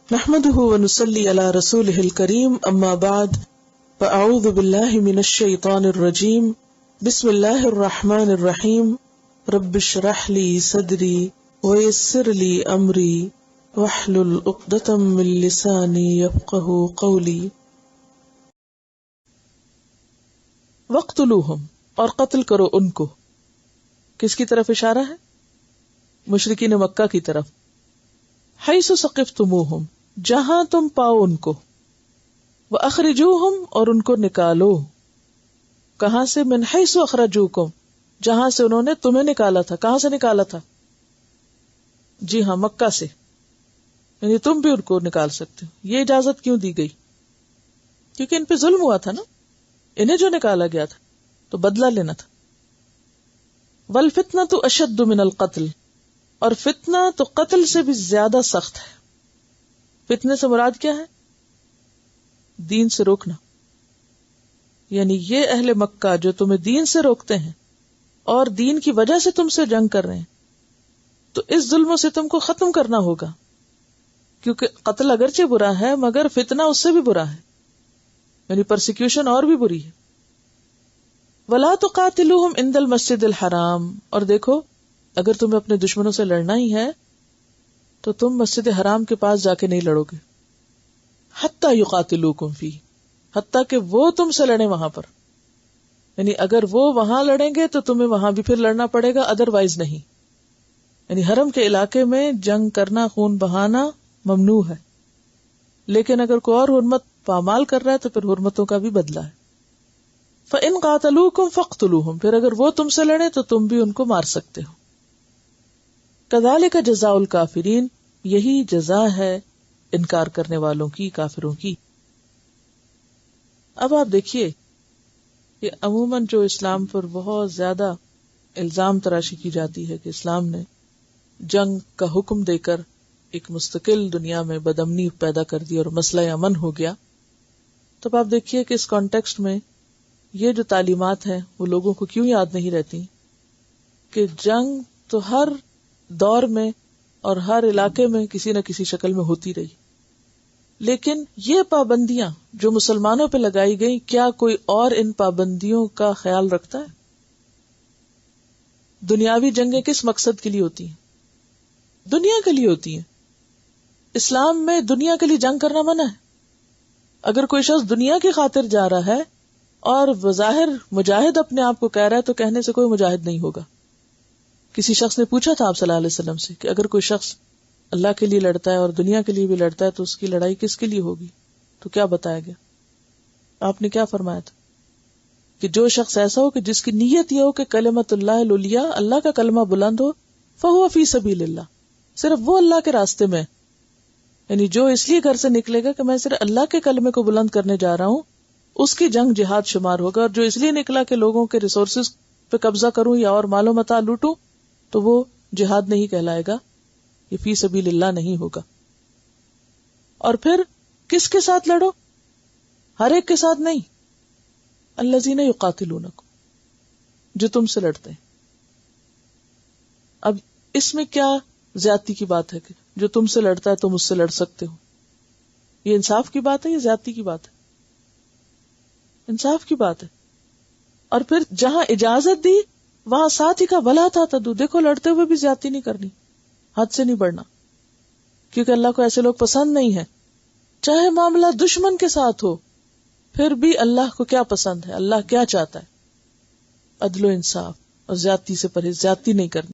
نحمده ونصلي على رسوله الكريم اما بعد فاعوذ بالله من الشيطان الرجيم بسم الله الرحمن الرحيم رب اشرح لي صدري ويسر لي امري واحلل عقدة من لساني يفقهوا قولي. وقتلوهم، اور قتل کرو ان کو. کس کی طرف اشارہ ہے؟ مشرکین مکہ کی طرف. حیث ثقفتموہم، جہاں تم پاؤ ان کو. وَأَخْرِجُوهُمْ، اور ان کو نکالو. کہاں سے؟ من حیث اخرجوکم، جہاں سے انہوں نے تمہیں نکالا تھا. کہاں سے نکالا تھا؟ جی ہاں، مکہ سے. یعنی تم بھی ان کو نکال سکتے ہو. یہ اجازت کیوں دی گئی؟ کیونکہ ان پہ ظلم ہوا تھا نا. انہیں جو نکالا گیا تھا تو بدلہ لینا تھا. وَالْفِتْنَةُ أَشَدُّ مِنَ الْقَتْلِ، اور فتنہ تو قتل سے بھی زیادہ سخت ہے. فتنے سے مراد کیا ہے؟ دین سے روکنا. یعنی یہ اہل مکہ جو تمہیں دین سے روکتے ہیں اور دین کی وجہ سے تم سے جنگ کر رہے ہیں، تو اس ظلموں سے تم کو ختم کرنا ہوگا. کیونکہ قتل اگرچہ برا ہے مگر فتنہ اس سے بھی برا ہے، یعنی پرسیکیوشن اور بھی بری ہے. وَلَا تُقَاتِلُوهُمْ عِنْدَ الْمَسْجِدِ الْحَرَامِ، اور دیکھو اگر تمہیں اپنے دشمنوں سے لڑنا ہی ہے تو تم مسجد حرام کے پاس جا کے نہیں لڑو گے. حَتَّى يُقَاتِلُوكُمْ فِيهِ، حتیٰ کہ وہ تم سے لڑیں وہاں پر. یعنی اگر وہ وہاں لڑیں گے تو تمہیں وہاں بھی پھر لڑنا پڑے گا، ادروائز نہیں. یعنی حرم کے علاقے میں جنگ کرنا، خون بہانا ممنوع ہے. لیکن اگر کوئی اور حرمت پامال کر رہا ہے تو پھر حرمتوں کا بھی بدلہ ہے. فَإِنْ قَاتَلُوكُمْ فَاقْتُلُوهُمْ، پھر اگر وہ تم سے لڑیں تو تم بھی ان کو مار سکتے ہو. كَذَلِكَ جَزَاءُ الْكَافِرِينَ، یہی جزا ہے انکار کرنے والوں کی، کافروں کی. اب آپ دیکھیے کہ عموماً جو اسلام پر بہت زیادہ الزام تراشی کی جاتی ہے کہ اسلام نے جنگ کا حکم دے کر ایک مستقل دنیا میں بدامنی پیدا کر دی اور مسئلہ امن ہو گیا، تب آپ دیکھیے کہ اس کانٹیکسٹ میں یہ جو تعلیمات ہیں وہ لوگوں کو کیوں یاد نہیں رہتی کہ جنگ تو ہر دور میں اور ہر علاقے میں کسی نہ کسی شکل میں ہوتی رہی. لیکن یہ پابندیاں جو مسلمانوں پہ لگائی گئی، کیا کوئی اور ان پابندیوں کا خیال رکھتا ہے؟ دنیاوی جنگیں کس مقصد کے لیے ہوتی ہیں؟ دنیا کے لیے ہوتی ہیں. اسلام میں دنیا کے لیے جنگ کرنا منع ہے. اگر کوئی شخص دنیا کی خاطر جا رہا ہے اور بظاہر مجاہد اپنے آپ کو کہہ رہا ہے تو کہنے سے کوئی مجاہد نہیں ہوگا. کسی شخص نے پوچھا تھا آپ صلی اللہ علیہ وسلم سے کہ اگر کوئی شخص اللہ کے لیے لڑتا ہے اور دنیا کے لیے بھی لڑتا ہے تو اس کی لڑائی کس کے لیے ہوگی؟ تو کیا بتایا گیا؟ آپ نے کیا فرمایا تھا کہ جو شخص ایسا ہو کہ جس کی نیت یہ ہو کہ کلمۃ اللہ العلیٰ، اللہ کا کلمہ بلند ہو، فہو فی سبیل اللہ، صرف وہ اللہ کے راستے میں، یعنی جو اس لیے گھر سے نکلے گا کہ میں صرف اللہ کے کلمے کو بلند کرنے جا رہا ہوں، اس کی جنگ جہاد شمار ہوگا. اور جو اس لیے نکلا کہ لوگوں کے ریسورسز پہ قبضہ کروں یا اور مال و متاع لوٹوں، تو وہ جہاد نہیں کہلائے گا، یہ فی سبیل اللہ نہیں ہوگا. اور پھر کس کے ساتھ لڑو؟ ہر ایک کے ساتھ نہیں. الذین یقاتلونکم، جو تم سے لڑتے ہیں. اب اس میں کیا زیادتی کی بات ہے کہ جو تم سے لڑتا ہے تم اس سے لڑ سکتے ہو؟ یہ انصاف کی بات ہے یا زیادتی کی بات ہے؟ انصاف کی بات ہے. اور پھر جہاں اجازت دی وہاں ساتھ ہی کا بھلا تھا تو دیکھو لڑتے ہوئے بھی زیادتی نہیں کرنی، حد سے نہیں بڑھنا، کیونکہ اللہ کو ایسے لوگ پسند نہیں ہے. چاہے معاملہ دشمن کے ساتھ ہو پھر بھی اللہ کو کیا پسند ہے، اللہ کیا چاہتا ہے؟ عدل و انصاف اور زیادتی سے پرہیز، زیادتی نہیں کرنی.